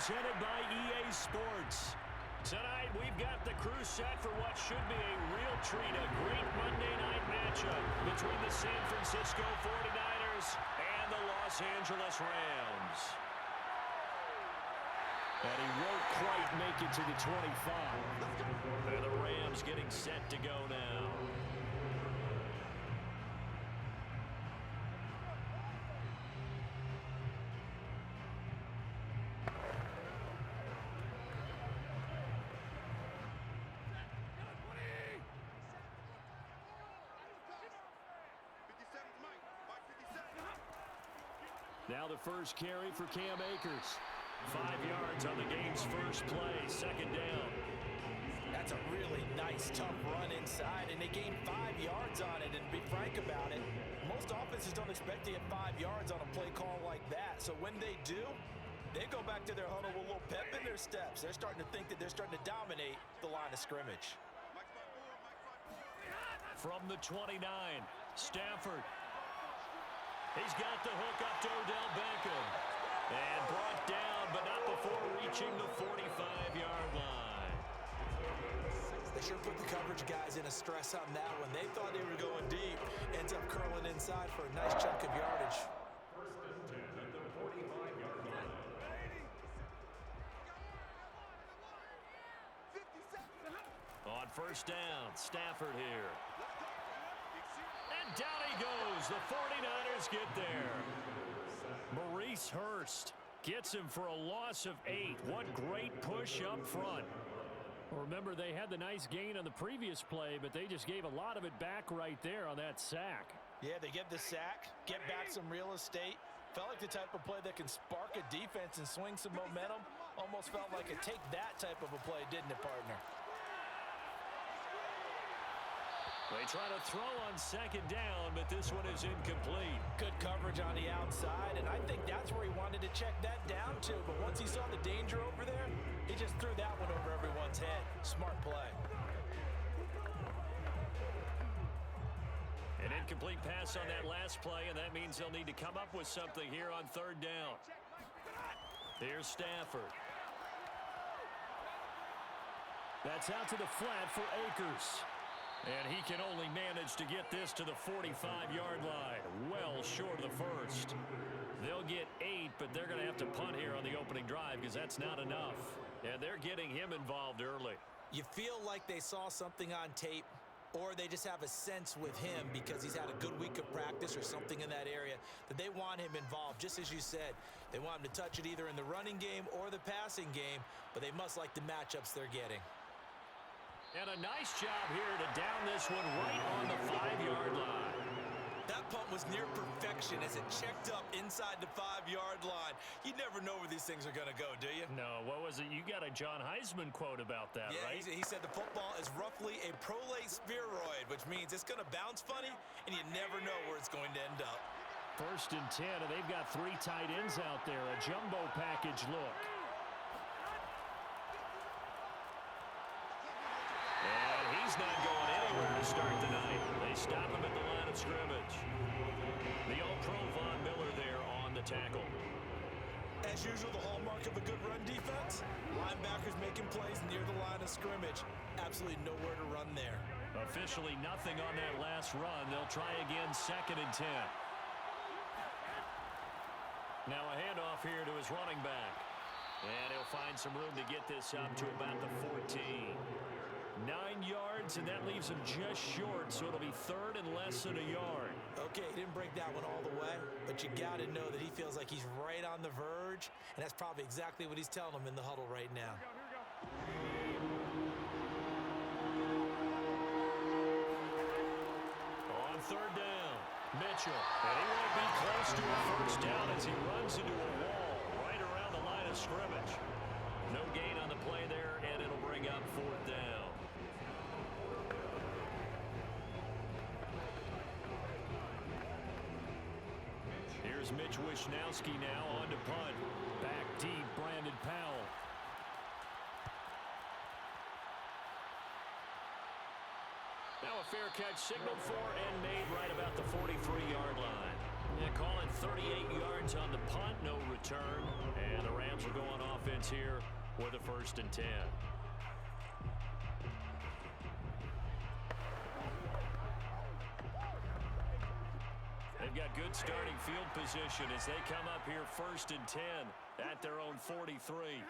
presented by EA Sports. Tonight, we've got the crew set for what should be a real treat, a great Monday night matchup between the San Francisco 49ers and the Los Angeles Rams. And he won't quite make it to the 25. And the Rams getting set to go now. Now the first carry for Cam Akers. 5 yards on the game's first play, second down. That's a really nice, tough run inside, and they gained 5 yards on it. And to be frank about it, most offenses don't expect to get 5 yards on a play call like that. So when they do, they go back to their huddle with a little pep in their steps. They're starting to think that they're starting to dominate the line of scrimmage. From the 29, Stafford. He's got the hook up to Odell Beckham. And brought down, but not before reaching the 45-yard line. They sure put the coverage guys in a stress on that one. They thought they were going deep. Ends up curling inside for a nice chunk of yardage. First and 10 at the 45-yard line. On first down, Stafford here. And down he goes. The 49ers get there. Maurice Hurst gets him for a loss of 8. What great push up front. Remember, they had the nice gain on the previous play, but they just gave a lot of it back right there on that sack. Yeah, they get the sack, get back some real estate. Felt like the type of play that can spark a defense and swing some momentum. Almost felt like a take that type of a play, didn't it, partner? They try to throw on second down, but this one is incomplete. Good coverage on the outside, and I think that's where he wanted to check that down to. But once he saw the danger over there, he just threw that one over everyone's head. Smart play. An incomplete pass on that last play, and that means they'll need to come up with something here on third down. Here's Stafford. That's out to the flat for Akers. And he can only manage to get this to the 45-yard line. Well short of the first. They'll get 8, but they're going to have to punt here on the opening drive because that's not enough. And they're getting him involved early. You feel like they saw something on tape, or they just have a sense with him because he's had a good week of practice or something in that area that they want him involved. Just as you said, they want him to touch it either in the running game or the passing game, but they must like the matchups they're getting. And a nice job here to down this one right on the 5-yard line. That punt was near perfection as it checked up inside the 5-yard line. You never know where these things are going to go, do you? No, what was it? You got a John Heisman quote about that, yeah, right? He said the football is roughly a prolate spheroid, which means it's going to bounce funny, and you never know where it's going to end up. First and 10, and they've got 3 tight ends out there. A jumbo package look. He's not going anywhere to start tonight. They stop him at the line of scrimmage. The All-Pro Von Miller there on the tackle. As usual, the hallmark of a good run defense, linebackers making plays near the line of scrimmage. Absolutely nowhere to run there. Officially nothing on that last run. They'll try again, 2nd and 10. Now a handoff here to his running back. And he'll find some room to get this up to about the 14. 9 yards, and that leaves him just short, so it'll be 3rd and less than a yard. Okay, he didn't break that one all the way, but you got to know that he feels like he's right on the verge, and that's probably exactly what he's telling him in the huddle right now. On 3rd down, Mitchell. And he won't be close to a first down as he runs into a wall right around the line of scrimmage. No gain on the play there, and it'll bring up 4th down. Here's Mitch Wishnowski now on to punt. Back deep, Brandon Powell. Now a fair catch signaled for and made right about the 43-yard line. Yeah, call it 38 yards on the punt, no return. And the Rams will go on offense. offense here with a 1st and 10. They've got good starting field position as they come up here 1st and 10 at their own 43.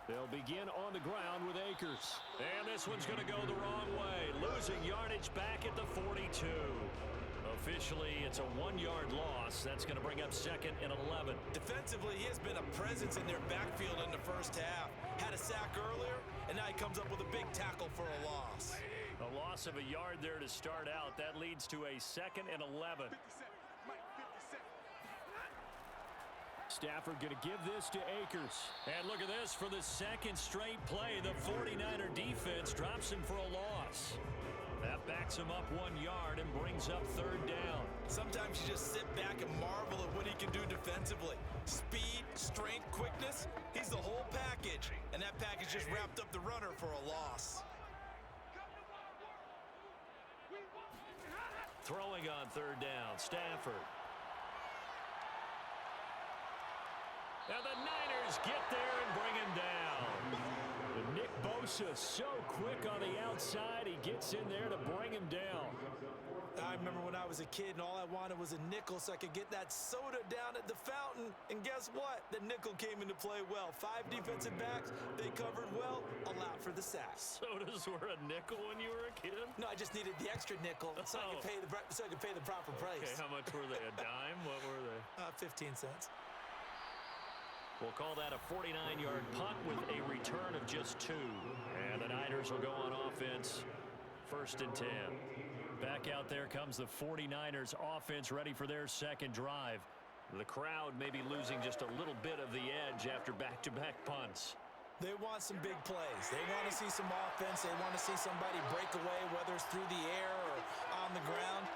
They'll begin on the ground with Akers. And this one's going to go the wrong way. Losing yardage back at the 42. Officially, it's a 1-yard loss. That's going to bring up 2nd and 11. Defensively, he has been a presence in their backfield in the first half. Had a sack earlier, and now he comes up with a big tackle for a loss. A loss of a yard there to start out. That leads to a 2nd and 11. Stafford going to give this to Akers. And look at this for the 2nd straight play. The 49er defense drops him for a loss. That backs him up 1 yard and brings up 3rd down. Sometimes you just sit back and marvel at what he can do defensively. Speed, strength, quickness. He's the whole package. And that package just wrapped up the runner for a loss. Throwing on 3rd down, Stafford. And the Niners get there and bring him down. And Nick Bosa so quick on the outside, he gets in there to bring him down. I remember when I was a kid and all I wanted was a nickel so I could get that soda down at the fountain. And guess what? The nickel came into play well. 5 defensive backs, they covered well, allowed for the sack. Sodas were a nickel when you were a kid? No, I just needed the extra nickel so I could pay the proper price. Okay, how much were they? A dime? What were they? 15 cents. We'll call that a 49-yard punt with a return of just 2. And the Niners will go on offense, 1st and 10. Back out there comes the 49ers offense ready for their 2nd drive. The crowd may be losing just a little bit of the edge after back-to-back punts. They want some big plays. They want to see some offense. They want to see somebody break away, whether it's through the air or on the ground.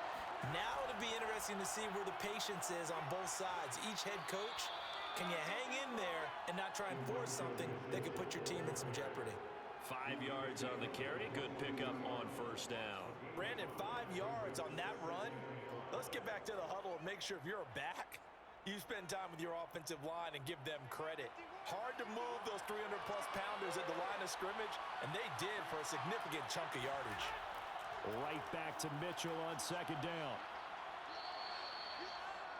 Now it'll be interesting to see where the patience is on both sides. Each head coach, can you hang in there and not try and force something that could put your team in some jeopardy? 5 yards on the carry. Good pickup on 1st down. Brandon, 5 yards on that run. Let's get back to the huddle and make sure if you're a back, you spend time with your offensive line and give them credit. Hard to move those 300-plus pounders at the line of scrimmage, and they did for a significant chunk of yardage. Right back to Mitchell on 2nd down.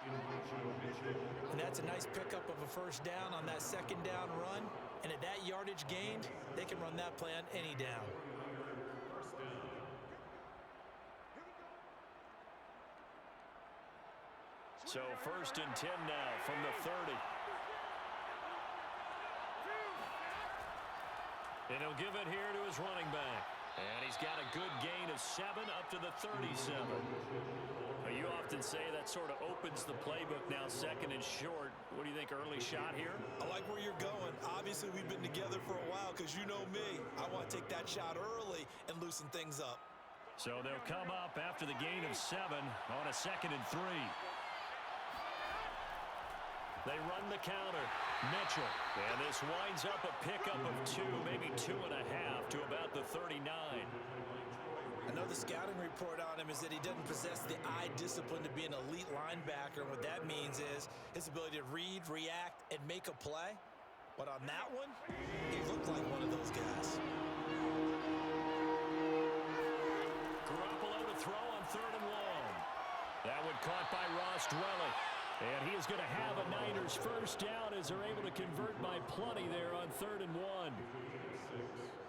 And that's a nice pickup of a 1st down on that 2nd down run. And at that yardage gained, they can run that play on any down. So 1st and 10 now from the 30. And he'll give it here to his running back. And he's got a good gain of 7 up to the 37. You often say that sort of opens the playbook now, 2nd and short. What do you think, early shot here? I like where you're going. Obviously, we've been together for a while because you know me. I want to take that shot early and loosen things up. So they'll come up after the gain of 7 on a 2nd and 3. They run the counter. Mitchell. And this winds up a pickup of 2, maybe 2.5 to about the 39. I know the scouting report on him is that he doesn't possess the eye discipline to be an elite linebacker. And what that means is his ability to read, react, and make a play. But on that one, he looked like one of those guys. Garoppolo to throw on 3rd and long. That one caught by Ross Dwelly. And he is going to have a Niners 1st down as they're able to convert by plenty there on 3rd and 1.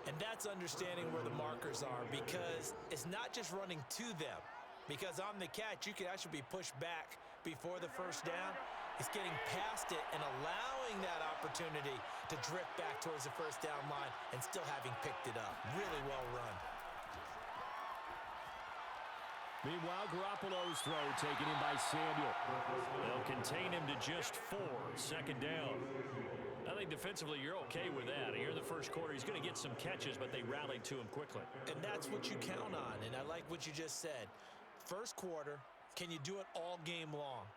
And that's understanding where the markers are, because it's not just running to them. Because on the catch, you can actually be pushed back before the 1st down. It's getting past it and allowing that opportunity to drift back towards the 1st down line and still having picked it up. Really well run. Meanwhile, Garoppolo's throw taken in by Samuel. They'll contain him to just 4, 2nd down. I think defensively you're okay with that. Here in the 1st quarter, he's going to get some catches, but they rallied to him quickly. And that's what you count on, and I like what you just said. 1st quarter, can you do it all game long?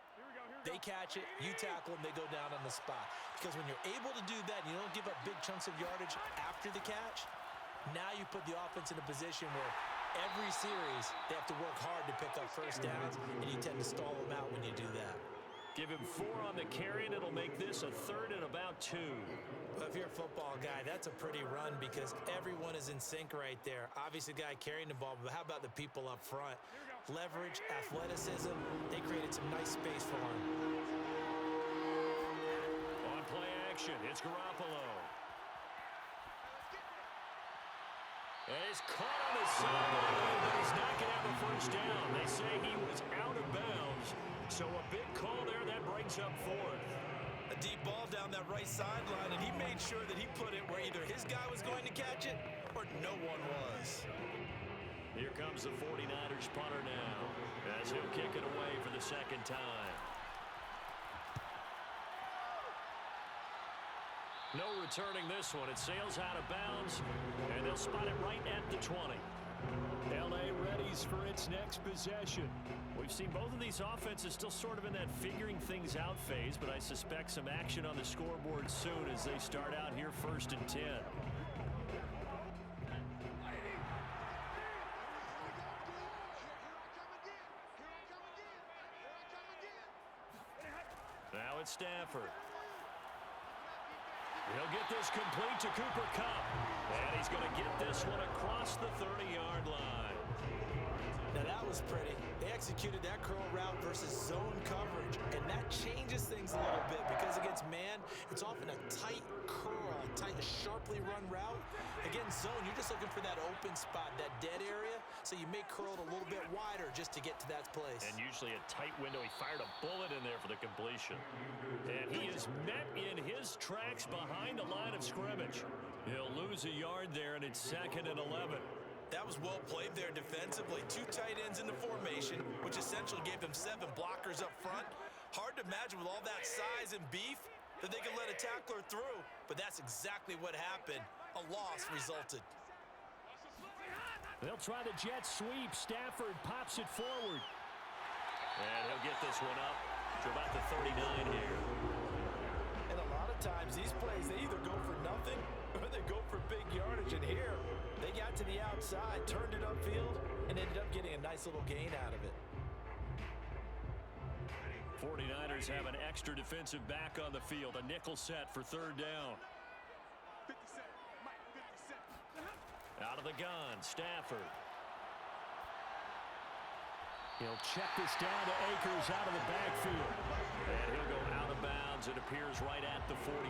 They catch it, you tackle them, they go down on the spot. Because when you're able to do that, and you don't give up big chunks of yardage after the catch, now you put the offense in a position where every series they have to work hard to pick up 1st downs, and you tend to stall them out when you do that. Give him 4 on the carry, and it'll make this a 3rd and about 2. Well, if you're a football guy, that's a pretty run because everyone is in sync right there. Obviously, the guy carrying the ball, but how about the people up front? Leverage, athleticism, they created some nice space for him. On play action, it's Garoppolo. And he's caught on the sideline, but he's not going to have a first down. They say he was out of bounds, so a big call there that brings up 4th. A deep ball down that right sideline, and he made sure that he put it where either his guy was going to catch it or no one was. Here comes the 49ers punter now, as he'll kick it away for the 2nd time. No returning this one. It sails out of bounds, and they'll spot it right at the 20. L.A. readies for its next possession. We've seen both of these offenses still sort of in that figuring things out phase, but I suspect some action on the scoreboard soon as they start out here 1st and 10. Now it's Stafford. He'll get this complete to Cooper Kupp. And he's going to get this one across the 30-yard line. Now that was pretty. They executed that curl route versus zone coverage, and that changes things a little bit because against man, it's often a tight curl, a sharply run route. Against zone, you're just looking for that open spot, that dead area, so you may curl it a little bit wider just to get to that place. And usually a tight window. He fired a bullet in there for the completion. And he is met in his tracks behind the line of scrimmage. He'll lose a yard there, and it's 2nd and 11. That was well played there defensively. 2 tight ends in the formation, which essentially gave them 7 blockers up front. Hard to imagine with all that size and beef that they could let a tackler through, but that's exactly what happened. A loss resulted. They'll try the jet sweep. Stafford pops it forward. And he'll get this one up to about the 39 here. And a lot of times these plays, they either go for nothing or they go for big yardage. And here, they got to the outside, turned it upfield, and ended up getting a nice little gain out of it. 49ers have an extra defensive back on the field. A nickel set for 3rd down. Out of the gun, Stafford. He'll check this down to Akers out of the backfield. And he'll go out of bounds. It appears right at the 45.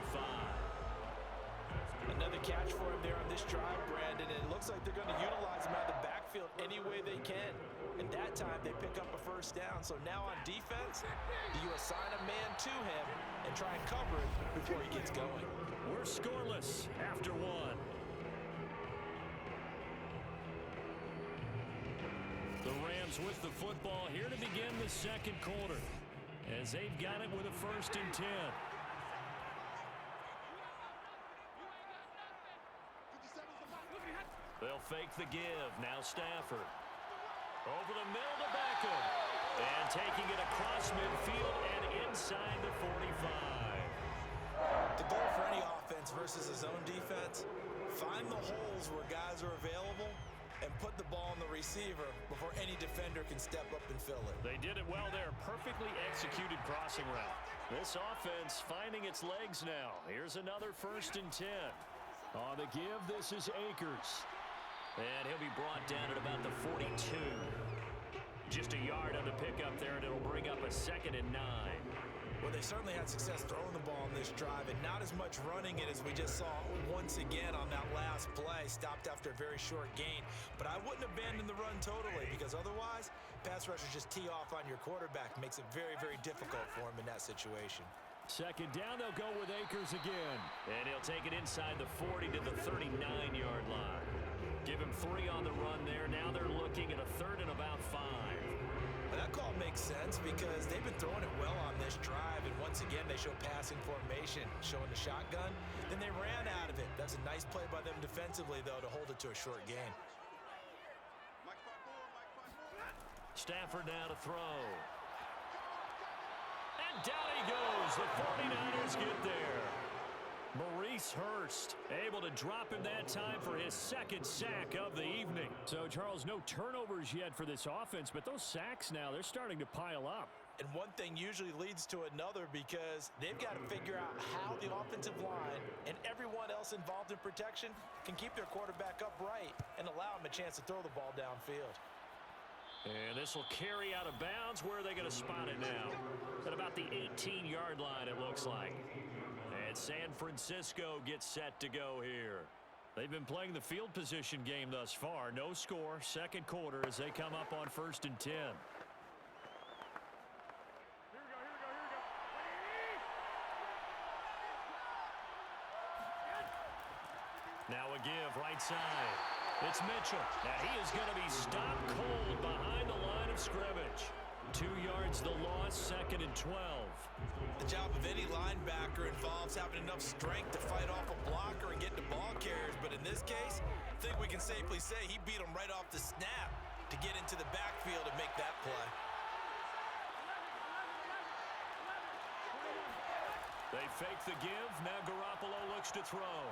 Another catch for him there on this drive, Brandon, and it looks like they're going to utilize him out of the backfield any way they can. And that time, they pick up a first down. So now on defense, you assign a man to him and try and cover it before he gets going. We're scoreless after 1. The Rams with the football here to begin the 2nd quarter, as they've got it with a 1st and 10. They'll fake the give. Now Stafford. Over the middle to Beckham. And taking it across midfield and inside the 45. The goal for any offense versus a zone defense, find the holes where guys are available and put the ball on the receiver before any defender can step up and fill it. They did it well there. Perfectly executed crossing route. This offense finding its legs now. Here's another 1st and 10. On the give, this is Akers. And he'll be brought down at about the 42. Just a yard on the pickup there, and it'll bring up a 2nd and 9. Well, they certainly had success throwing the ball in this drive, and not as much running it as we just saw once again on that last play. Stopped after a very short gain. But I wouldn't abandon the run totally, because otherwise, pass rushers just tee off on your quarterback. Makes it very, very difficult for him in that situation. 2nd down, they'll go with Akers again. And he'll take it inside the 40 to the 39-yard line. Give him 3 on the run there. Now they're looking at a 3rd and about 5. Well, that call makes sense because they've been throwing it well on this drive, and once again they show passing formation, showing the shotgun. Then they ran out of it. That's a nice play by them defensively, though, to hold it to a short gain. Stafford now to throw. And down he goes. The 49ers get there. Maurice Hurst able to drop him that time for his 2nd sack of the evening. So, Charles, no turnovers yet for this offense, but those sacks now, they're starting to pile up. And one thing usually leads to another because they've got to figure out how the offensive line and everyone else involved in protection can keep their quarterback upright and allow him a chance to throw the ball downfield. And this will carry out of bounds. Where are they going to spot it now? At about the 18-yard line, it looks like. And San Francisco gets set to go here. They've been playing the field position game thus far. No score, second quarter as they come up on 1st and 10. Now a give right side. It's Mitchell. Now he is going to be stopped cold behind the line of scrimmage. 2 yards the loss, 2nd and 12. The job of any linebacker involves having enough strength to fight off a blocker and get the ball carriers. But in this case, I think we can safely say he beat him right off the snap to get into the backfield and make that play. They fake the give. Now Garoppolo looks to throw.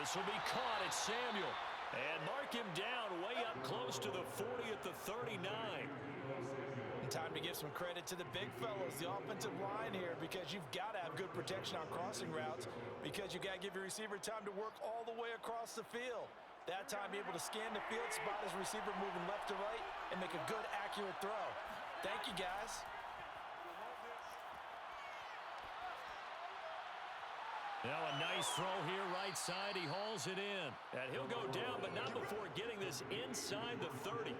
This will be caught. It's Samuel. And mark him down way up close to the 40 at the 39. And time to give some credit to the big fellows, the offensive line here, because you've got to have good protection on crossing routes because you've got to give your receiver time to work all the way across the field. That time, be able to scan the field, spot his receiver moving left to right, and make a good, accurate throw. Thank you, guys. Now a nice throw here right side. He hauls it in. And he'll go down, but not before getting this inside the 30.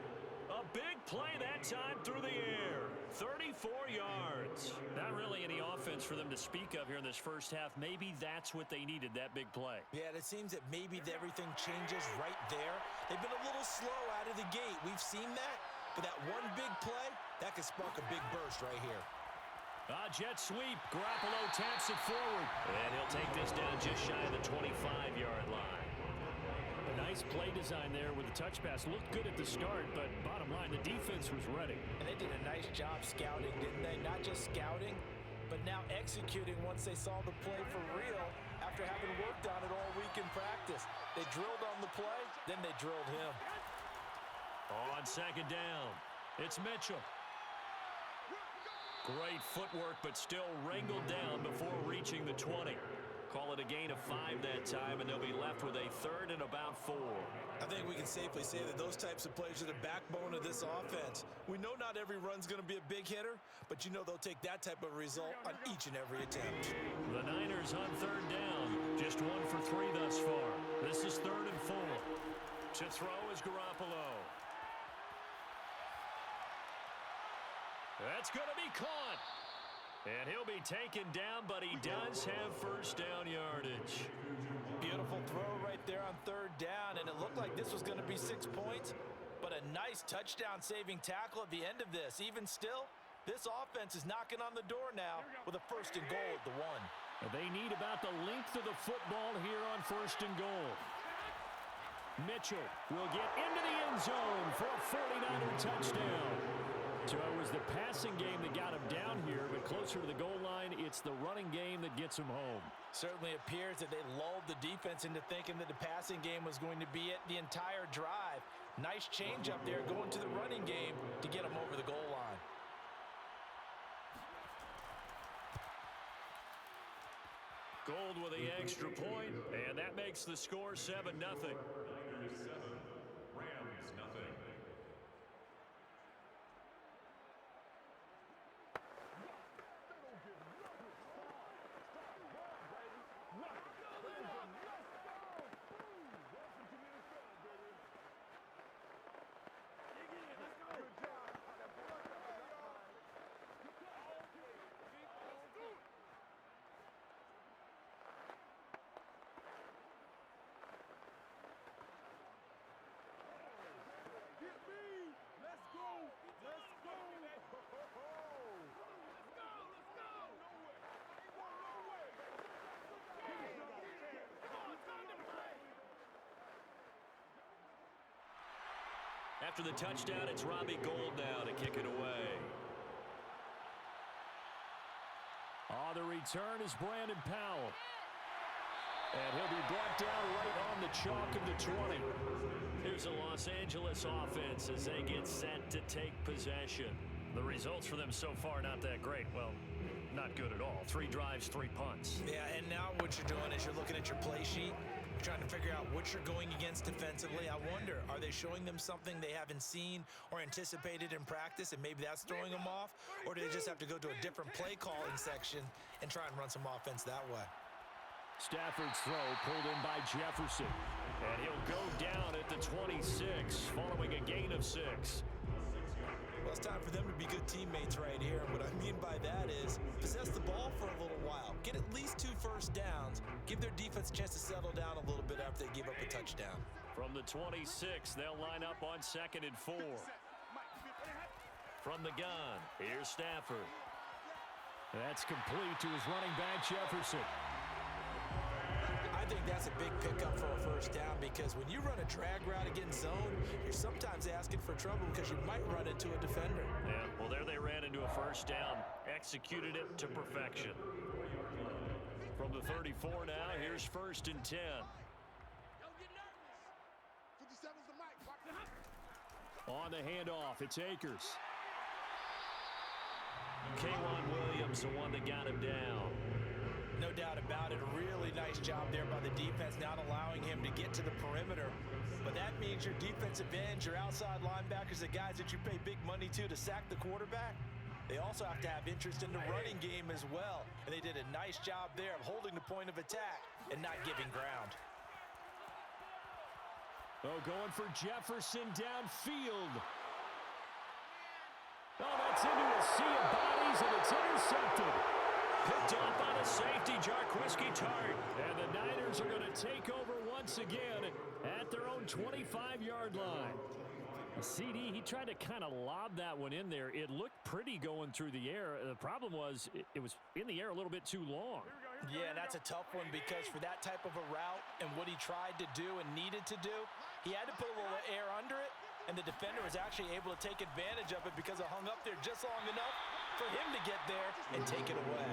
A big play that time through the air. 34 yards. Not really any offense for them to speak of here in this first half. Maybe that's what they needed, that big play. Yeah, it seems that maybe everything changes right there. They've been a little slow out of the gate. We've seen that. But that one big play, that could spark a big burst right here. Jet sweep. Garoppolo taps it forward. And he'll take this down just shy of the 25-yard line. A nice play design there with the touch pass. Looked good at the start, but bottom line, the defense was ready. And they did a nice job scouting, didn't they? Not just scouting, but now executing once they saw the play for real after having worked on it all week in practice. They drilled on the play, then they drilled him. On 2nd down, it's Mitchell. Great footwork, but still wrangled down before reaching the 20. Call it a gain of 5 that time, and they'll be left with a 3rd and about 4. I think we can safely say that those types of plays are the backbone of this offense. We know not every run's going to be a big hitter, but you know they'll take that type of result on each and every attempt. The Niners on 3rd down. Just 1 for 3 thus far. This is 3rd and 4. To throw is Garoppolo. That's going to be caught. And he'll be taken down, but he does have 1st down yardage. Beautiful throw right there on 3rd down, and it looked like this was going to be 6 points, but a nice touchdown-saving tackle at the end of this. Even still, this offense is knocking on the door now with a 1st and goal at the 1. They need about the length of the football here on 1st and goal. Mitchell will get into the end zone for a 49er touchdown. So it was the passing game that got him down here, but closer to the goal line, it's the running game that gets him home. Certainly appears that they lulled the defense into thinking that the passing game was going to be it the entire drive. Nice change up there going to the running game to get him over the goal line. Gold with the extra point, and that makes the score 7-0. After the touchdown, it's Robbie Gould now to kick it away. The return is Brandon Powell. And he'll be brought down right on the chalk of the 20. Here's the Los Angeles offense as they get set to take possession. The results for them so far not that great. Well, not good at all. 3 drives, 3 punts. Yeah, and now what you're doing is you're looking at your play sheet, trying to figure out what you're going against defensively. I wonder, are they showing them something they haven't seen or anticipated in practice, and maybe that's throwing them off? Or do they just have to go to a different play calling section and try and run some offense that way? Stafford's throw pulled in by Jefferson. And he'll go down at the 26, following a gain of 6. Well, it's time for them to be good teammates right here. And what I mean by that is possess the ball for a little while. Get at least 2 first downs. Give their defense a chance to settle down a little bit after they give up a touchdown. From the 26, they'll line up on 2nd and 4. From the gun, here's Stafford. That's complete to his running back, Jefferson. I think that's a big pickup for a first down because when you run a drag route against zone, you're sometimes asking for trouble because you might run into a defender. Yeah, well, there they ran into a first down. Executed it to perfection. From the 34 now, here's 1st and 10. On the handoff, it's Akers. K'Wan Williams, the one that got him down. No doubt about it. A really nice job there by the defense, not allowing him to get to the perimeter. But that means your defensive ends, your outside linebackers, the guys that you pay big money to sack the quarterback, they also have to have interest in the running game as well. And they did a nice job there of holding the point of attack and not giving ground. Oh, going for Jefferson downfield. Oh, that's into a sea of bodies, and it's intercepted. Picked up by the safety, Jarquiski Tart. And the Niners are going to take over once again at their own 25-yard line. CD, he tried to kind of lob that one in there. It looked pretty going through the air. The problem was it was in the air a little bit too long. Yeah, that's a tough one because for that type of a route and what he tried to do and needed to do, he had to put a little air under it, and the defender was actually able to take advantage of it because it hung up there just long enough for him to get there and take it away.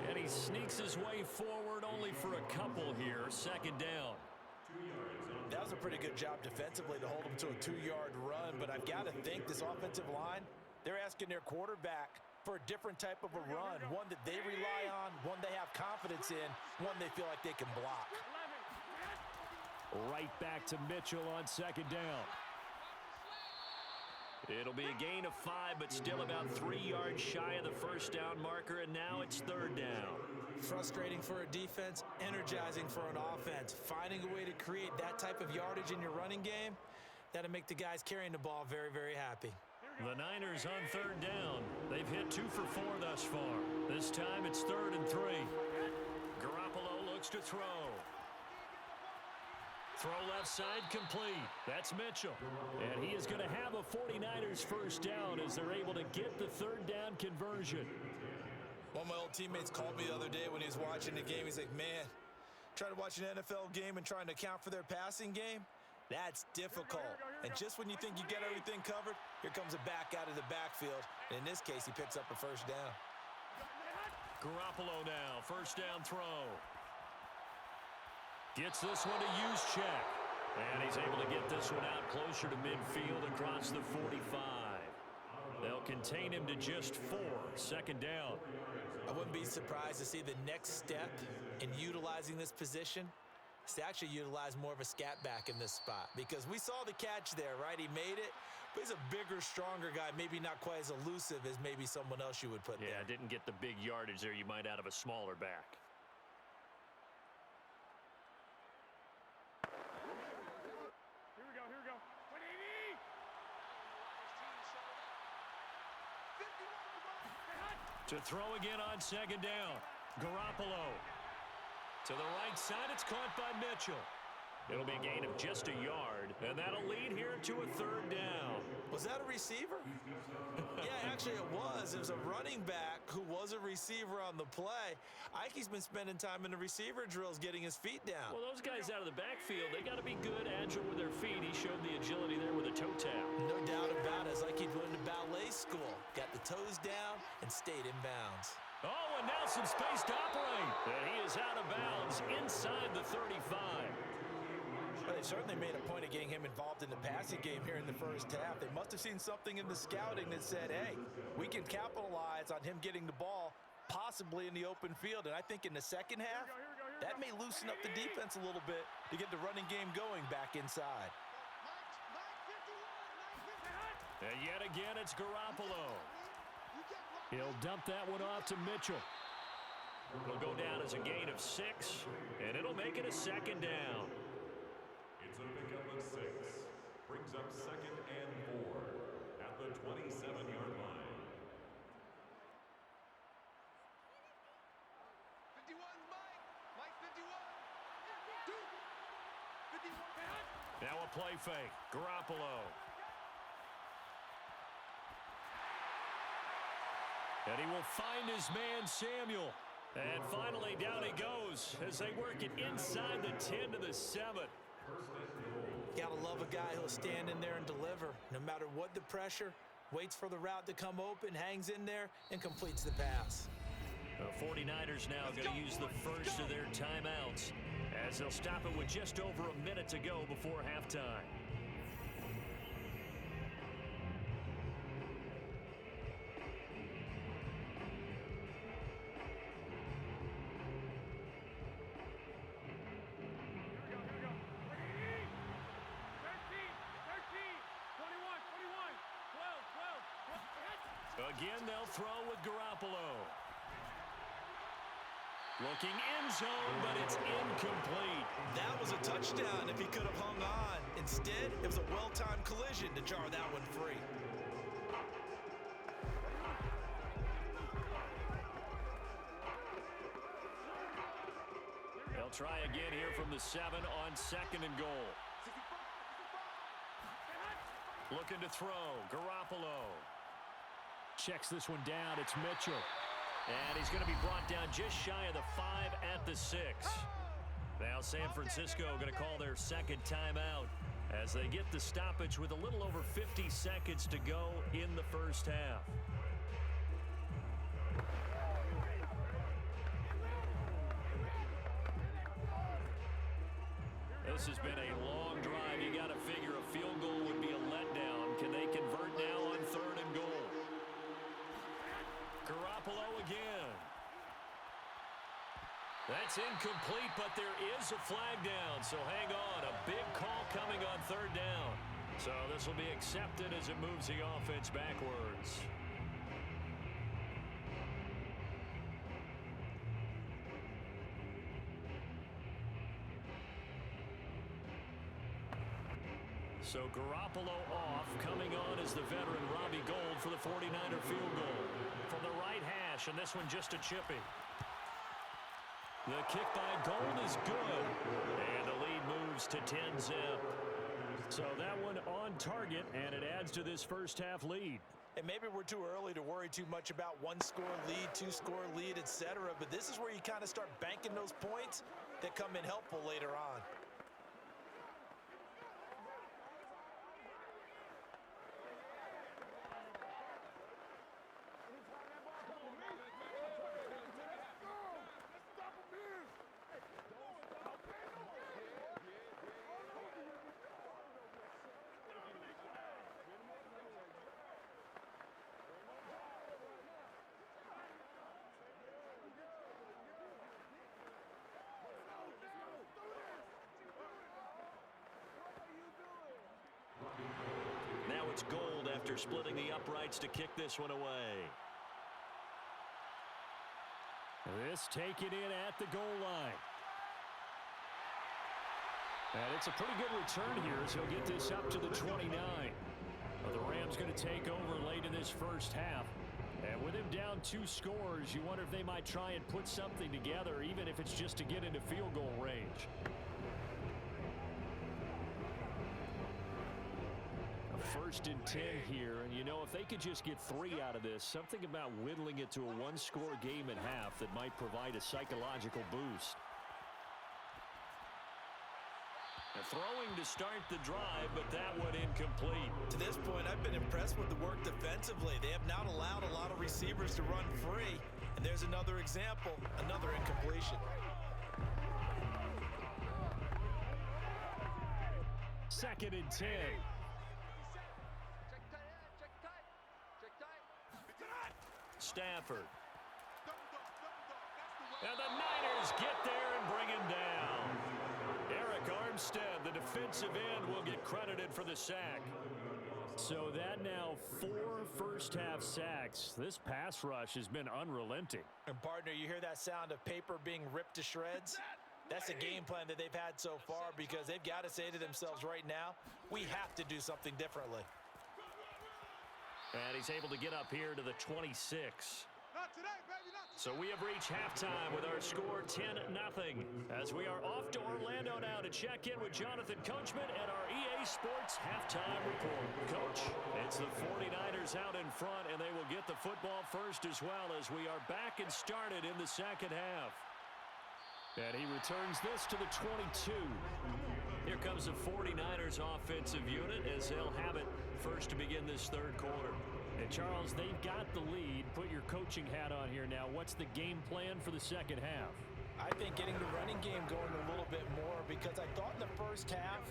And he sneaks his way forward only for a couple here. 2nd down. That was a pretty good job defensively to hold him to a 2-yard run, but I've got to think this offensive line, they're asking their quarterback for a different type of a run, one that they rely on, one they have confidence in, one they feel like they can block. Right back to Mitchell on 2nd down. It'll be a gain of 5, but still about 3 yards shy of the first down marker, and now it's 3rd down. Frustrating for a defense, energizing for an offense. Finding a way to create that type of yardage in your running game, that'll make the guys carrying the ball very, very happy. The Niners on 3rd down. They've hit 2 for 4 thus far. This time it's 3rd and 3. Garoppolo looks to throw. Throw left side complete. That's Mitchell. And he is going to have a 49ers first down as they're able to get the 3rd down conversion. One of my old teammates called me the other day when he was watching the game. He's like, man, trying to watch an NFL game and trying to account for their passing game, that's difficult. And just when you think you get everything covered, here comes a back out of the backfield. And in this case, he picks up a first down. Garoppolo now, first down throw. Gets this one to Juszczyk. And he's able to get this one out closer to midfield across the 45. They'll contain him to just 4. 2nd down. I wouldn't be surprised to see the next step in utilizing this position is to actually utilize more of a scat back in this spot. Because we saw the catch there, right? He made it, but he's a bigger, stronger guy, maybe not quite as elusive as maybe someone else you would put there. Yeah, didn't get the big yardage there you might out of a smaller back. Here we go. To throw again on 2nd down. Garoppolo. To the right side, it's caught by Mitchell. It'll be a gain of just a yard, and that'll lead here to a 3rd down. Was that a receiver? Yeah, actually it was. It was a running back who was a receiver on the play. Ikey's been spending time in the receiver drills getting his feet down. Well, those guys out of the backfield, they got to be good, agile with their feet. He showed the agility there with a toe tap. No doubt about it. It's like he'd went to ballet school. Got the toes down and stayed in bounds. Oh, and now some space to operate. And he is out of bounds inside the 35. Well, they certainly made a point of getting him involved in the passing game here in the first half. They must have seen something in the scouting that said, hey, we can capitalize on him getting the ball possibly in the open field. And I think in the second half, that may loosen up the defense a little bit to get the running game going back inside. And yet again, it's Garoppolo. He'll dump that one off to Mitchell. It'll go down as a gain of 6, and it'll make it a second down. It's a pickup of 6. Brings up 2nd and 4 at the 27-yard line. 51, Mike 51. Now a play fake. Garoppolo. And he will find his man, Samuel. And finally, down he goes as they work it inside the 10 to the 7. Gotta love a guy who'll stand in there and deliver. No matter what the pressure, waits for the route to come open, hangs in there, and completes the pass. The 49ers now going to use the first of their timeouts as they'll stop it with just over a minute to go before halftime. Again, they'll throw with Garoppolo. Looking end zone, but it's incomplete. That was a touchdown if he could have hung on. Instead, it was a well-timed collision to jar that one free. They'll try again here from the 7 on 2nd and goal. Looking to throw, Garoppolo. Checks this one down, it's Mitchell. And he's going to be brought down just shy of the 5 at the 6. Now San Francisco going to call their second timeout as they get the stoppage with a little over 50 seconds to go in the first half. This has been a long drive. You got to figure a field goal would be a letdown. Can they convert now on 3rd and goal? Garoppolo again. That's incomplete, but there is a flag down, so hang on. A big call coming on 3rd down. So this will be accepted as it moves the offense backwards. So Garoppolo off. Coming on is the veteran Robbie Gould for the 49er field goal. From the right hash, and this one just a chippy. The kick by Gould is good. And the lead moves to 10-zip. So that one on target, and it adds to this first half lead. And maybe we're too early to worry too much about 1-score lead, 2-score lead, etc. But this is where you kind of start banking those points that come in helpful later on. Now it's Gould after splitting the uprights to kick this one away. This taken in at the goal line. And it's a pretty good return here as he'll get this up to the 29. Well, the Rams going to take over late in this first half. And with him down 2 scores, you wonder if they might try and put something together, even if it's just to get into field goal range. A 1st and 10 here, and you know, if they could just get 3 out of this, something about whittling it to a 1-score game at half that might provide a psychological boost. Throwing to start the drive, but that one incomplete. To this point, I've been impressed with the work defensively. They have not allowed a lot of receivers to run free. And there's another example, another incompletion. Second and 10. Check tight. Check tight. Stafford. And the Niners get there and bring him down. Eric Armstead, the defensive end, will get credited for the sack. So that now 4 first-half sacks. This pass rush has been unrelenting. And partner, you hear that sound of paper being ripped to shreds? That's the game plan that they've had so far, because they've got to say to themselves right now, we have to do something differently. And he's able to get up here to the 26. Not today, baby, not today. So we have reached halftime with our score 10-0. As we are off to Orlando now to check in with Jonathan Coachman and our EA Sports halftime report. Coach, it's the 49ers out in front, and they will get the football first as well, as we are back and started in the second half. And he returns this to the 22. Here comes the 49ers offensive unit as they'll have it first to begin this third quarter. And Charles, they've got the lead. Put your coaching hat on here now. What's the game plan for the second half? I think getting the running game going a little bit more, because I thought in the first half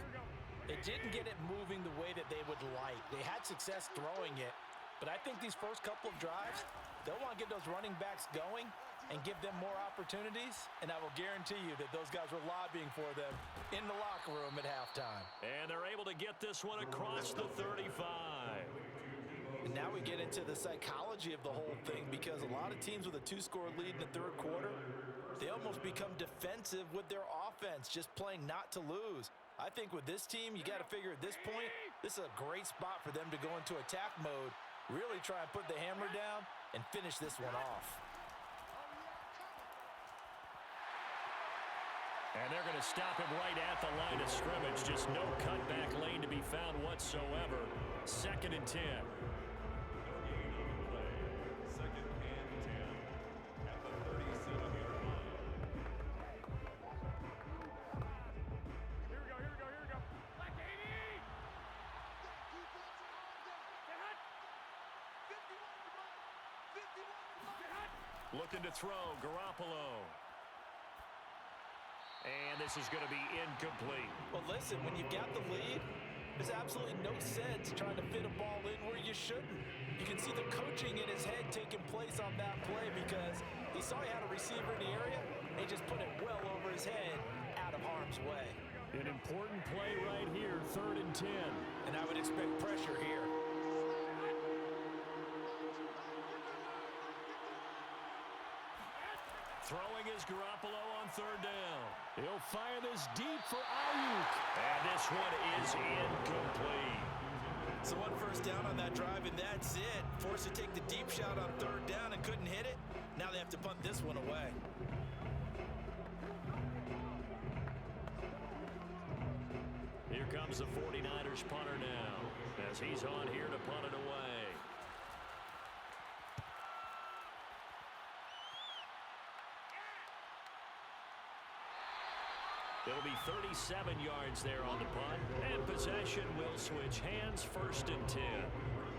they didn't get it moving the way that they would like. They had success throwing it, but I think these first couple of drives, they'll want to get those running backs going and give them more opportunities, and I will guarantee you that those guys were lobbying for them in the locker room at halftime. And they're able to get this one across the 35. And now we get into the psychology of the whole thing, because a lot of teams with a 2-score lead in the third quarter, they almost become defensive with their offense, just playing not to lose. I think with this team, you got to figure at this point, this is a great spot for them to go into attack mode, really try and put the hammer down and finish this one off. And they're going to stop him right at the line of scrimmage. Just no cutback lane to be found whatsoever. Second and 10. Second and 10 at the 37-yard line. Here we go. Black 80! Get hot! 51 Get hot! Looking to throw, Garoppolo. And this is going to be incomplete. Well, listen, when you've got the lead, there's absolutely no sense trying to fit a ball in where you shouldn't. You can see the coaching in his head taking place on that play, because he saw he had a receiver in the area, and he just put it well over his head out of harm's way. An important play right here, third and 10. And I would expect pressure here. Throwing is Garoppolo on third down. He'll fire this deep for Ayuk. And this one is incomplete. So 1 first down on that drive, and that's it. Forced to take the deep shot on third down and couldn't hit it. Now they have to punt this one away. Here comes the 49ers punter now, as he's on here to punt it away. It'll be 37 yards there on the punt, and possession will switch hands, first and 10.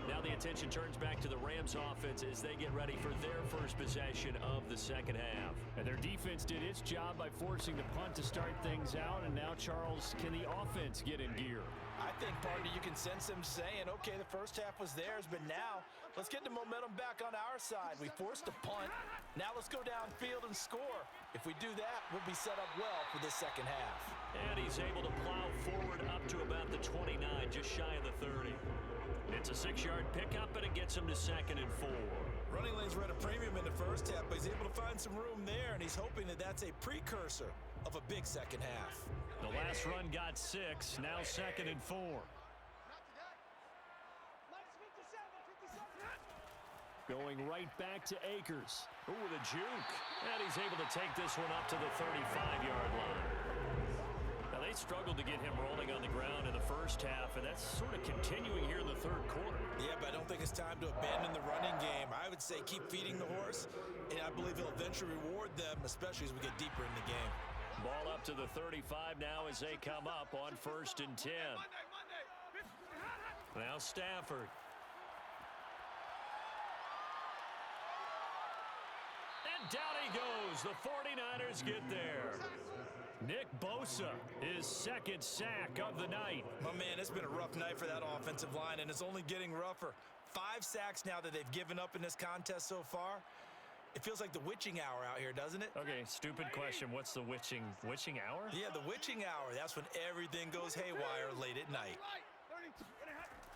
Now the attention turns back to the Rams offense as they get ready for their first possession of the second half. And their defense did its job by forcing the punt to start things out, and now, Charles, can the offense get in gear? I think, partner, you can sense them saying, okay, the first half was theirs, but now let's get the momentum back on our side. We forced a punt. Now let's go downfield and score. If we do that, we'll be set up well for this second half. And he's able to plow forward up to about the 29, just shy of the 30. It's a 6-yard pickup, and it gets him to second and 4. Running lanes were at a premium in the first half, but he's able to find some room there, and he's hoping that that's a precursor of a big second half. The last run got 6, now second and 4. Going right back to Akers. Ooh, with a juke. And he's able to take this one up to the 35-yard line. Now, they struggled to get him rolling on the ground in the first half, and that's sort of continuing here in the third quarter. Yeah, but I don't think it's time to abandon the running game. I would say keep feeding the horse, and I believe he'll eventually reward them, especially as we get deeper in the game. Ball up to the 35 now as they come up on first and 10. Now Stafford. And down he goes. The 49ers get there. Nick Bosa, his second sack of the night. My man, it's been a rough night for that offensive line, and it's only getting rougher. 5 sacks now that they've given up in this contest so far. It feels like the witching hour out here, doesn't it? Okay, stupid question. What's the witching hour? Yeah, the witching hour. That's when everything goes haywire late at night.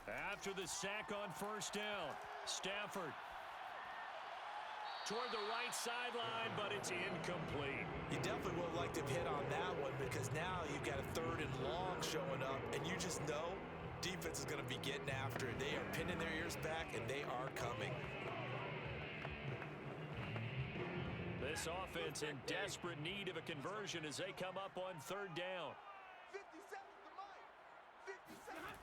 After the sack on first down, Stafford toward the right sideline, but it's incomplete. You definitely would have liked to have hit on that one because now you've got a 3rd and long showing up, and you just know defense is going to be getting after it. They are pinning their ears back, and they are coming. This offense in desperate need of a conversion as they come up on 3rd down. 50 seconds to mine. 50 seconds.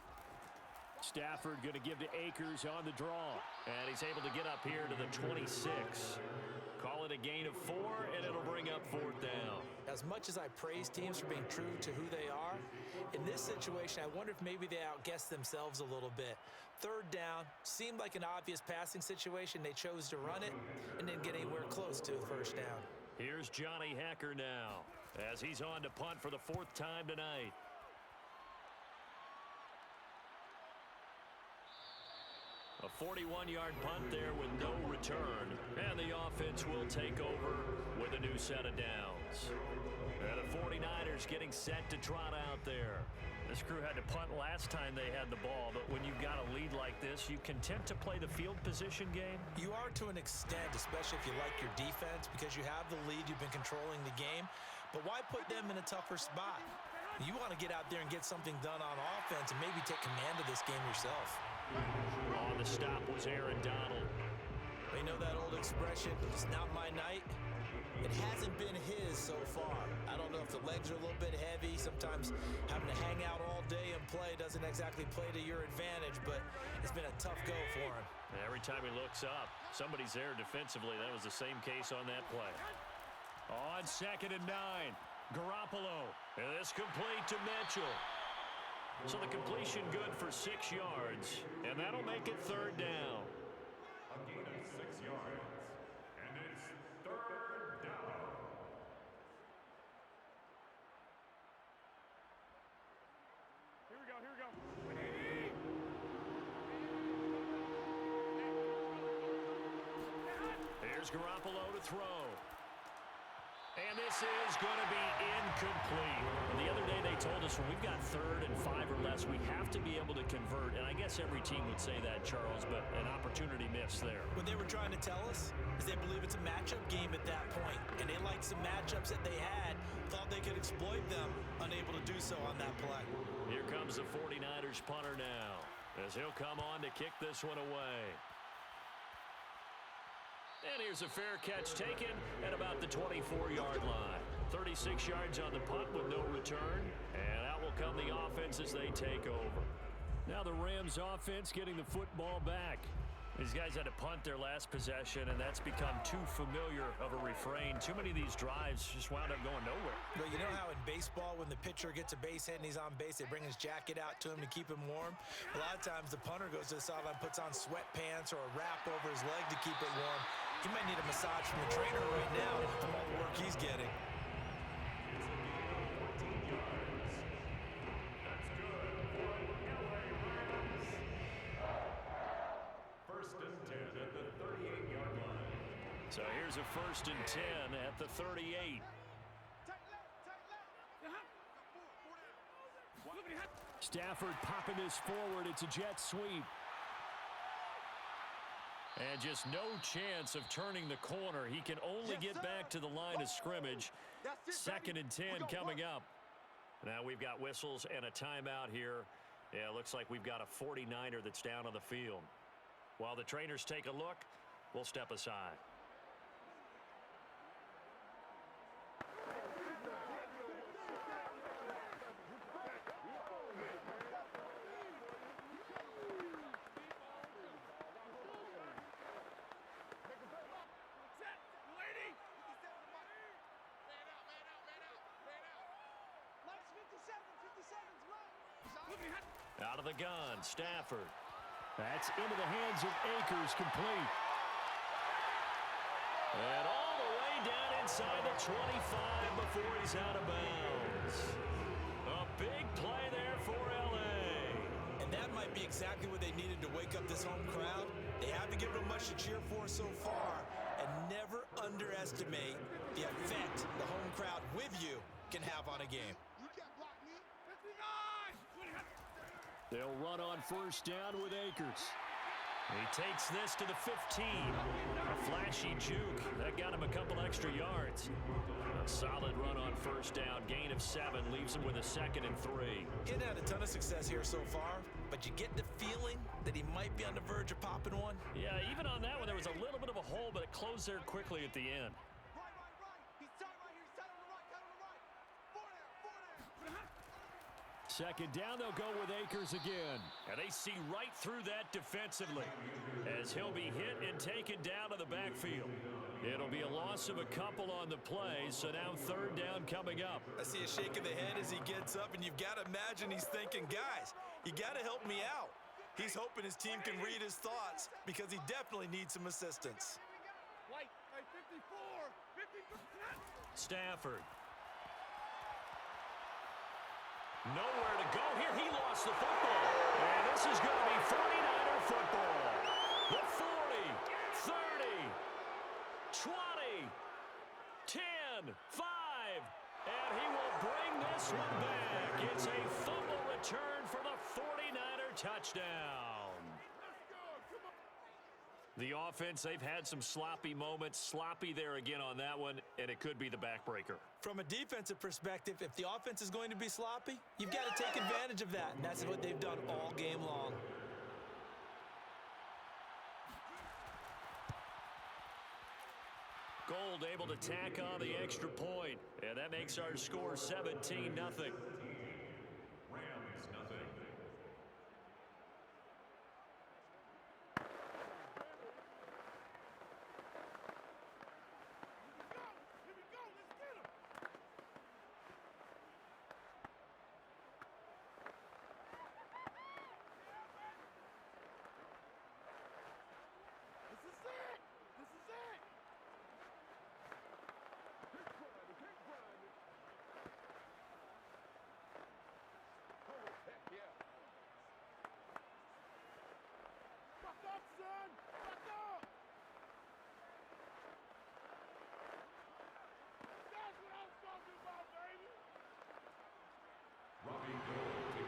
Stafford going to give to Akers on the draw. And he's able to get up here to the 26. Call it a gain of 4, and it'll bring up 4th down. As much as I praise teams for being true to who they are, in this situation, I wonder if maybe they outguessed themselves a little bit. 3rd down, seemed like an obvious passing situation. They chose to run it and didn't get anywhere close to a 1st down. Here's Johnny Hacker now as he's on to punt for the 4th time tonight. A 41-yard punt there with no return. And the offense will take over with a new set of downs. And the 49ers getting set to trot out there. This crew had to punt last time they had the ball, but when you've got a lead like this, you content to play the field position game? You are to an extent, especially if you like your defense, because you have the lead, you've been controlling the game. But why put them in a tougher spot? You want to get out there and get something done on offense and maybe take command of this game yourself. On the stop was Aaron Donald. You know that old expression, it's not my night? It hasn't been his so far. I don't know if the legs are a little bit heavy. Sometimes having to hang out all day and play doesn't exactly play to your advantage, but it's been a tough go for him. Every time he looks up, somebody's there defensively. That was the same case on that play. On 2nd and 9, Garoppolo. And this complete to Mitchell. So the completion good for 6 yards, and that'll make it 3rd down. A gain of 6 yards. And it's 3rd down. Here we go, here we go. Here's Garoppolo to throw. And this is going to be incomplete. The other day they told us when we've got 3rd and 5 or less, we have to be able to convert. And I guess every team would say that, Charles, but an opportunity missed there. What they were trying to tell us is they believe it's a matchup game at that point, and they liked some matchups that they had, thought they could exploit them, unable to do so on that play. Here comes the 49ers punter now, as he'll come on to kick this one away. And here's a fair catch taken at about the 24-yard line. 36 yards on the punt with no return. And out will come the offense as they take over. Now the Rams offense getting the football back. These guys had to punt their last possession, and that's become too familiar of a refrain. Too many of these drives just wound up going nowhere. But you know how in baseball, when the pitcher gets a base hit and he's on base, they bring his jacket out to him to keep him warm? A lot of times the punter goes to the sideline, puts on sweatpants or a wrap over his leg to keep it warm. He might need a massage from the trainer right now from all the work he's getting. So here's a 1st and 10 at the 38. Stafford popping this forward. It's a jet sweep. And just no chance of turning the corner. He can only get back to the line of scrimmage. 2nd and 10 coming up. Now we've got whistles and a timeout here. Yeah, it looks like we've got a 49er that's down on the field. While the trainers take a look, we'll step aside. Out of the gun, Stafford. That's into the hands of Akers, complete. And all the inside the 25 before he's out of bounds. A big play there for L.A. And that might be exactly what they needed to wake up this home crowd. They haven't given them much to cheer for so far. And never underestimate the effect the home crowd with you can have on a game. You can't block me. 59! They'll run on first down with Akers. He takes this to the 15. A flashy juke. That got him a couple extra yards. A solid run on first down. Gain of 7 leaves him with a 2nd and 3. He hadn't had a ton of success here so far, but you get the feeling that he might be on the verge of popping one. Yeah, even on that one, there was a little bit of a hole, but it closed there quickly at the end. Right. He's tight right here. He's tight on the right. Four there. Second down, they'll go with Akers again. And they see right through that defensively as he'll be hit and taken down to the backfield. It'll be a loss of a couple on the play, so now third down coming up. I see a shake of the head as he gets up, and you've got to imagine he's thinking, guys, you got to help me out. He's hoping his team can read his thoughts because he definitely needs some assistance. White. Hey, 54. 54. Stafford. Nowhere to go here. He lost the football. And this is going to be 49er football. The 40, 30, 20, 10, 5. And he will bring this one back. It's a fumble return for the 49er touchdown. The offense, they've had some sloppy moments. Sloppy there again on that one, and it could be the backbreaker. From a defensive perspective, if the offense is going to be sloppy, you've got to take advantage of that, and that's what they've done all game long. Gold able to tack on the extra point, and that makes our score 17-0. Rams nothing.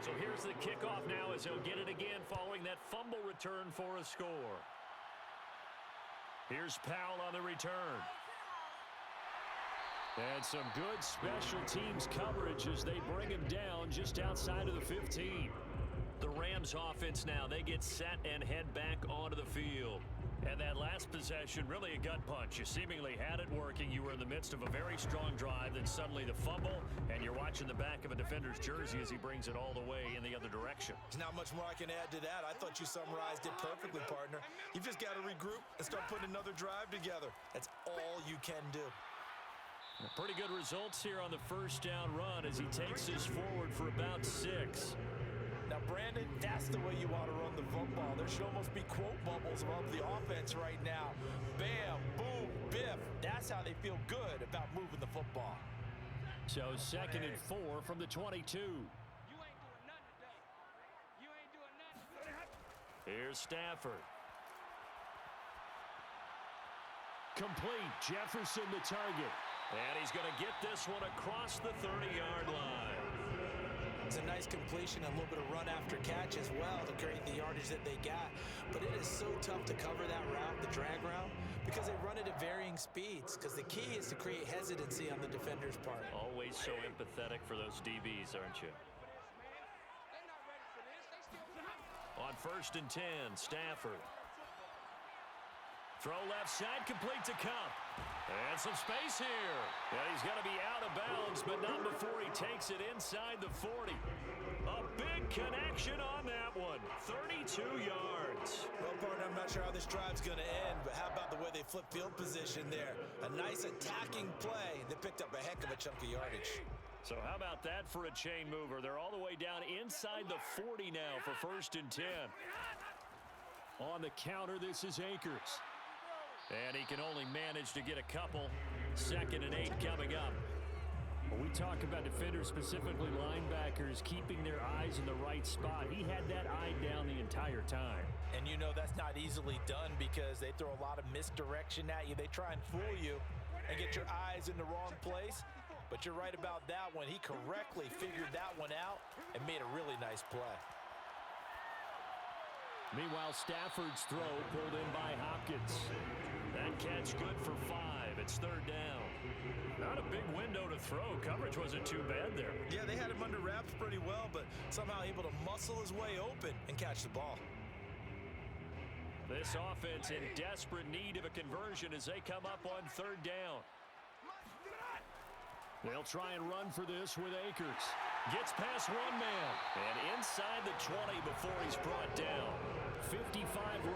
So here's the kickoff now as he'll get it again following that fumble return for a score. Here's Powell on the return. And some good special teams coverage as they bring him down just outside of the 15. The Rams offense now, they get set and head back onto the field. And that last possession, really a gut punch. You seemingly had it working. You were in the midst of a very strong drive. Then suddenly the fumble, and you're watching the back of a defender's jersey as he brings it all the way in the other direction. There's not much more I can add to that. I thought you summarized it perfectly, partner. You've just got to regroup and start putting another drive together. That's all you can do. Pretty good results here on the first down run as he takes us forward for about 6. Now, Brandon, that's the way you want to run the football. There should almost be quote bubbles above the offense right now. Bam, boom, biff. That's how they feel good about moving the football. So 2nd and 4 from the 22. You ain't doing nothing today. You ain't doing nothing. Here's Stafford. Complete. Jefferson the target. And he's going to get this one across the 30-yard line. It's a nice completion, a little bit of run after catch as well to create the yardage that they got. But it is so tough to cover that route, the drag route, because they run it at varying speeds. Because the key is to create hesitancy on the defender's part. Always so empathetic for those DBs, aren't you? On 1st and 10, Stafford. Throw left side, complete to Cup. And some space here. And he's going to be out of bounds, but not before he takes it inside the 40. A big connection on that one. 32 yards. Well, partner, I'm not sure how this drive's going to end, but how about the way they flip field position there? A nice attacking play that picked up a heck of a chunk of yardage. So how about that for a chain mover? They're all the way down inside the 40 now for 1st and 10. On the counter, this is Akers. And he can only manage to get a couple. 2nd and 8 coming up. When we talk about defenders, specifically linebackers, keeping their eyes in the right spot, he had that eye down the entire time. And you know that's not easily done because they throw a lot of misdirection at you. They try and fool you and get your eyes in the wrong place. But you're right about that one. He correctly figured that one out and made a really nice play. Meanwhile, Stafford's throw pulled in by Hopkins. That catch good for 5. It's 3rd down. Not a big window to throw. Coverage wasn't too bad there. Yeah, they had him under wraps pretty well, but somehow able to muscle his way open and catch the ball. This offense in desperate need of a conversion as they come up on 3rd down. They'll try and run for this with Akers. Gets past one man and inside the 20 before he's brought down. 55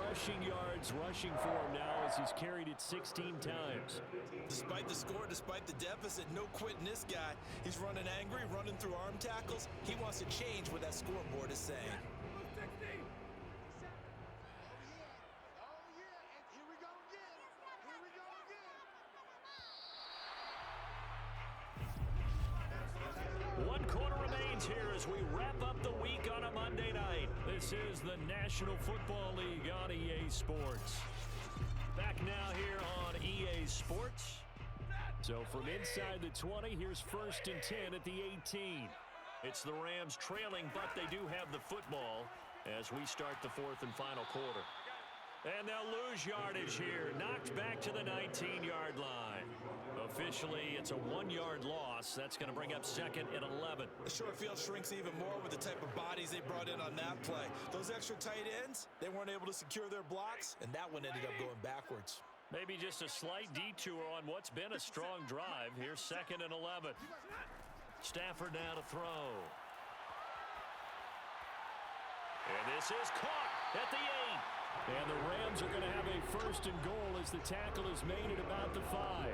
rushing yards rushing for him now as he's carried it 16 times. Despite the score, despite the deficit, no quitting this guy. He's running angry, running through arm tackles. He wants to change what that scoreboard is saying. One quarter remains here as we wrap up the week on a Monday night. This is the National Football League on EA Sports. Back now here on EA Sports. So from inside the 20, here's 1st and 10 at the 18. It's the Rams trailing, but they do have the football as we start the 4th and final quarter. And they'll lose yardage here. Knocked back to the 19-yard line. Officially, it's a 1-yard loss. That's going to bring up 2nd and 11. The short field shrinks even more with the type of bodies they brought in on that play. Those extra tight ends, they weren't able to secure their blocks, and that one ended up going backwards. Maybe just a slight detour on what's been a strong drive. Here's 2nd and 11. Stafford now to throw. And this is caught at the 8. And the Rams are going to have a 1st and goal as the tackle is made at about the 5.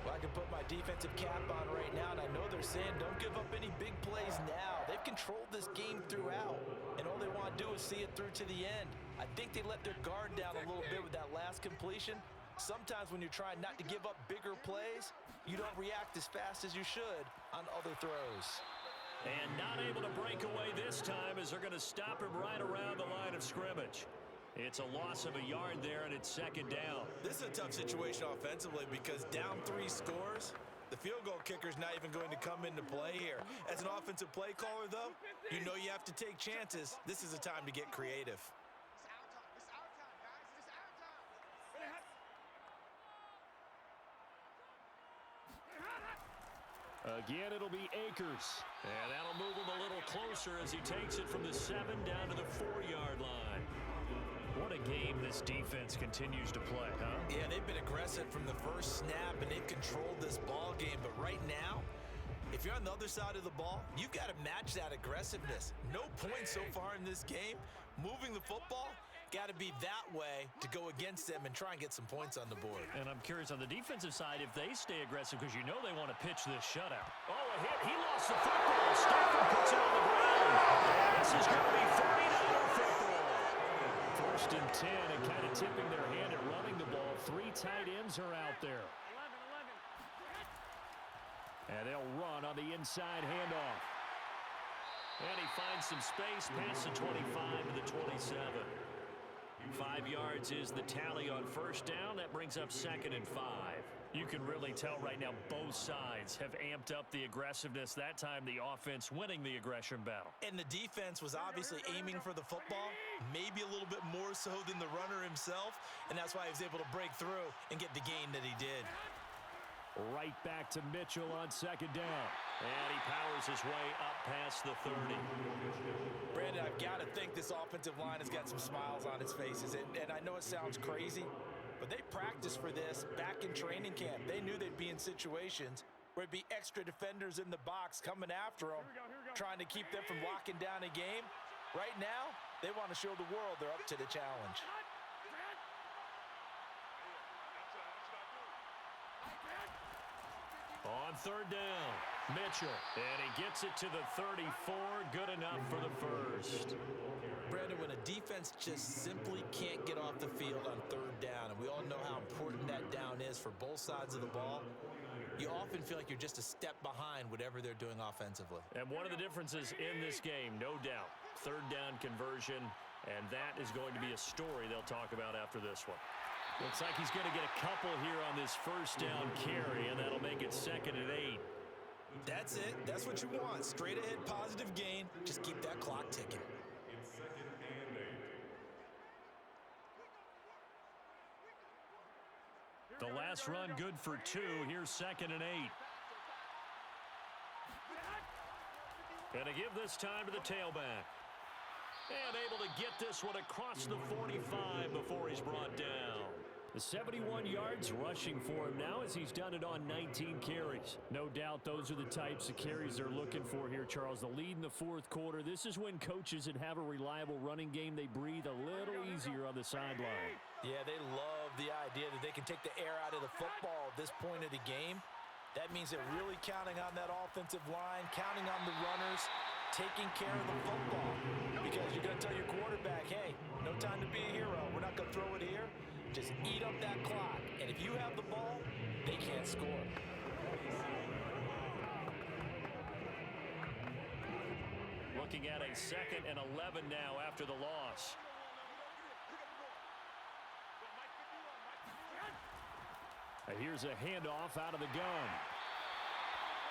Well, I can put my defensive cap on right now, and I know they're saying don't give up any big plays now. They've controlled this game throughout, and all they want to do is see it through to the end. I think they let their guard down a little bit with that last completion. Sometimes when you're trying not to give up bigger plays, you don't react as fast as you should on other throws. And not able to break away this time as they're going to stop him right around the line of scrimmage. It's a loss of a yard there, and it's 2nd down. This is a tough situation offensively because down 3 scores, the field goal kicker's not even going to come into play here. As an offensive play caller, though, you know you have to take chances. This is a time to get creative. Again, it'll be Akers. And that'll move him a little closer as he takes it from the 7 down to the 4-yard line. What a game this defense continues to play, huh? Yeah, they've been aggressive from the first snap, and they've controlled this ball game. But right now, if you're on the other side of the ball, you've got to match that aggressiveness. No points so far in this game. Moving the football, got to be that way to go against them and try and get some points on the board. And I'm curious on the defensive side if they stay aggressive because you know they want to pitch this shutout. Oh, a hit. He lost the football. Stafford puts it on the ground. This is going to be 49er football. 1st and 10 and kind of tipping their hand at running the ball. 3 tight ends are out there. 11. And they'll run on the inside handoff. And he finds some space past the 25 to the 27. 5 yards is the tally on 1st down. That brings up 2nd and 5. You can really tell right now both sides have amped up the aggressiveness. That time the offense winning the aggression battle. And the defense was obviously aiming for the football, maybe a little bit more so than the runner himself, and that's why he was able to break through and get the gain that he did. Right back to Mitchell on 2nd down. And he powers his way up past the 30. Brandon, I've got to think this offensive line has got some smiles on its faces, and I know it sounds crazy, but they practiced for this back in training camp. They knew they'd be in situations where it'd be extra defenders in the box coming after them, trying to keep them from locking down a game. Right now, they want to show the world they're up to the challenge. On third down, Mitchell. And he gets it to the 34. Good enough for the first. Brandon, when a defense just simply can't get off the field on third down, and we all know how important that down is for both sides of the ball, you often feel like you're just a step behind whatever they're doing offensively. And one of the differences in this game, no doubt, third down conversion, and that is going to be a story they'll talk about after this one. Looks like he's going to get a couple here on this first down carry, and that'll make it 2nd and 8. That's it. That's what you want. Straight ahead positive gain. Just keep that clock ticking. It's 2nd and 8. The last run good for 2. Here's 2nd and 8. Gonna give this time to the tailback. And able to get this one across the 45 before he's brought down. The 71 yards rushing for him now as he's done it on 19 carries. No doubt those are the types of carries they're looking for here, Charles. The lead in the fourth quarter. This is when coaches that have a reliable running game, they breathe a little easier on the sideline. Yeah, they love the idea that they can take the air out of the football at this point of the game. That means they're really counting on that offensive line, counting on the runners, taking care of the football. Because you're going to tell your quarterback, hey, no time to be a hero. We're not going to throw it here. Just eat up that clock. And if you have the ball, they can't score. Looking at a 2nd and 11 now after the loss. Here's a handoff out of the gun.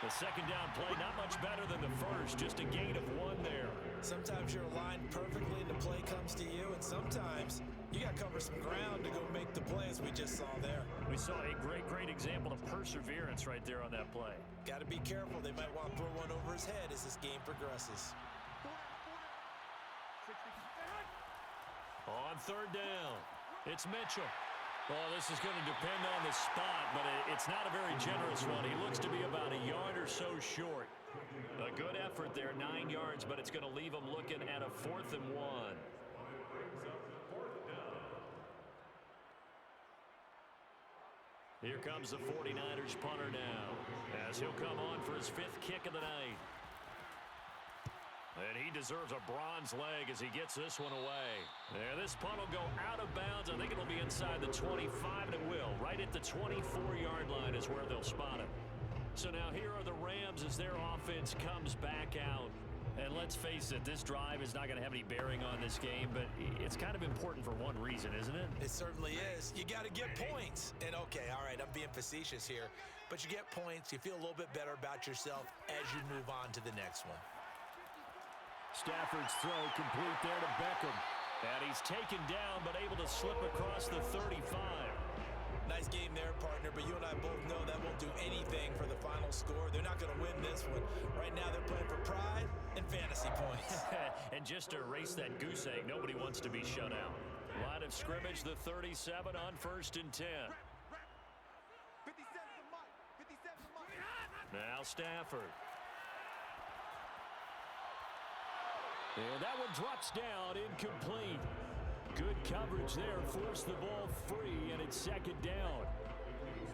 The second down play, not much better than the first, just a gain of 1 there. Sometimes you're aligned perfectly and the play comes to you, and sometimes you got to cover some ground to go make the play, as we just saw there. We saw a great example of perseverance right there on that play. Got to be careful. They might want to throw one over his head as this game progresses. On third down, it's Mitchell. Well, this is going to depend on the spot, but it's not a very generous one. He looks to be about a yard or so short. A good effort there, 9 yards, but it's going to leave him looking at a 4th and 1. Here comes the 49ers punter now, as he'll come on for his 5th kick of the night. And he deserves a bronze leg as he gets this one away. And this punt will go out of bounds. I think it'll be inside the 25, and it will. Right at the 24-yard line is where they'll spot him. So now here are the Rams as their offense comes back out. And let's face it, this drive is not going to have any bearing on this game, but it's kind of important for one reason, isn't it? It certainly is. You got to get points. And okay, all right, I'm being facetious here, but you get points, you feel a little bit better about yourself as you move on to the next one. Stafford's throw complete there to Beckham. And he's taken down, but able to slip across the 35. Nice game there, partner, but you and I both know that won't do anything for the final score. They're not going to win this one. Right now, they're playing for pride and fantasy points. And just to erase that goose egg, nobody wants to be shut out. Line of scrimmage, the 37 on 1st and 10. 57's the mark. 57's the mark. Now Stafford. And that one drops down, incomplete. Good coverage there, forced the ball free, and it's 2nd down.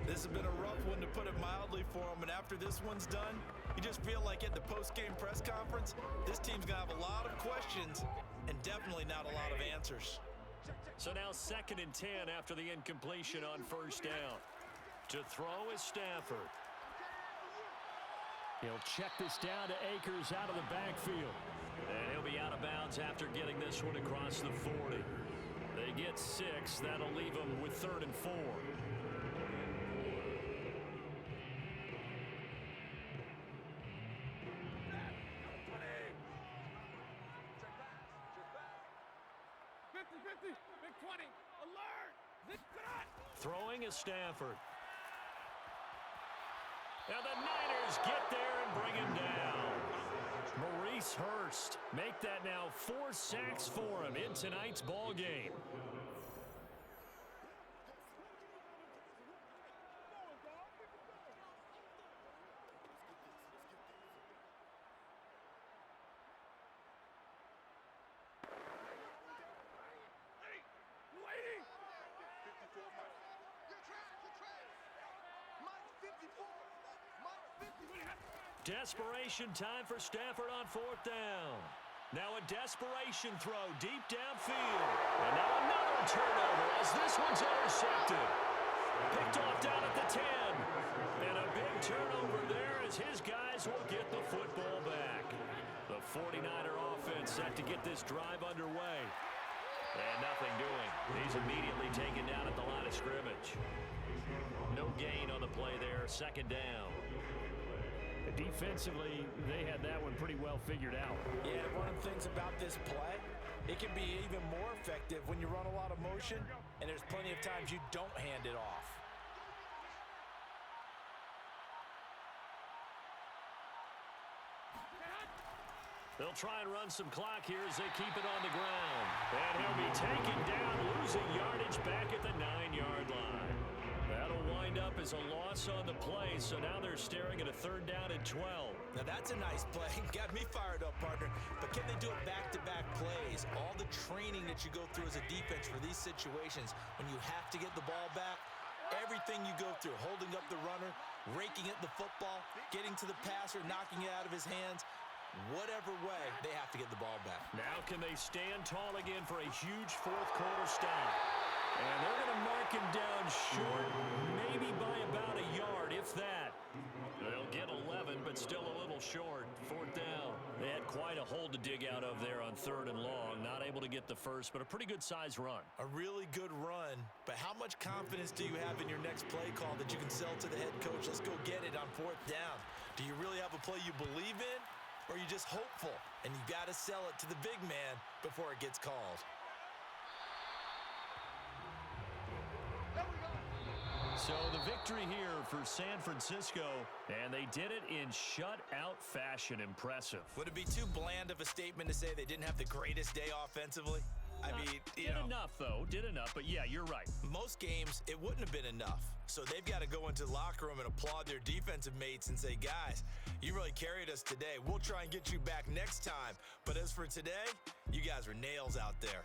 This has been a rough one, to put it mildly, for them, and after this one's done, you just feel like at the post-game press conference, this team's going to have a lot of questions and definitely not a lot of answers. So now 2nd and 10 after the incompletion on 1st down. To throw is Stafford. He'll check this down to Akers out of the backfield. And he'll be out of bounds after getting this one across the 40. They get 6. That'll leave them with 3rd and 4. Big 20. Alert. Throwing is Stafford. And the Niners get there and bring him down. Maurice Hurst make that now 4 sacks for him in tonight's ball game. You're trash. Mike's 54. Mike Desperation time for Stafford on 4th down. Now a desperation throw deep downfield. And now another turnover as this one's intercepted. Picked off down at the 10. And a big turnover there as his guys will get the football back. The 49er offense set to get this drive underway. And nothing doing. He's immediately taken down at the line of scrimmage. No gain on the play there. 2nd down. Defensively, they had that one pretty well figured out. Yeah, one of the things about this play, it can be even more effective when you run a lot of motion, and there's plenty of times you don't hand it off. They'll try and run some clock here as they keep it on the ground. And he'll be taken down, losing yardage back at the 9-yard line. That'll wind up as a loss on the play, so now they're staring at a 3rd down and 12. Now that's a nice play. Got me fired up, partner. But can they do it back-to-back plays? All the training that you go through as a defense for these situations, when you have to get the ball back, everything you go through, holding up the runner, raking at the football, getting to the passer, knocking it out of his hands, whatever way, they have to get the ball back. Now can they stand tall again for a huge 4th quarter stop? And they're going to mark him down short, maybe by about a yard, if that. They'll get 11, but still a little short. 4th down. They had quite a hole to dig out of there on 3rd and long. Not able to get the first, but a pretty good-sized run. A really good run, but how much confidence do you have in your next play call that you can sell to the head coach? Let's go get it on 4th down. Do you really have a play you believe in, or are you just hopeful? And you got to sell it to the big man before it gets called. So the victory here for San Francisco, and they did it in shutout fashion. Impressive. Would it be too bland of a statement to say they didn't have the greatest day offensively? I mean, did enough, though. Did enough, but yeah, you're right. Most games, it wouldn't have been enough. So they've got to go into the locker room and applaud their defensive mates and say, guys, you really carried us today. We'll try and get you back next time. But as for today, you guys were nails out there.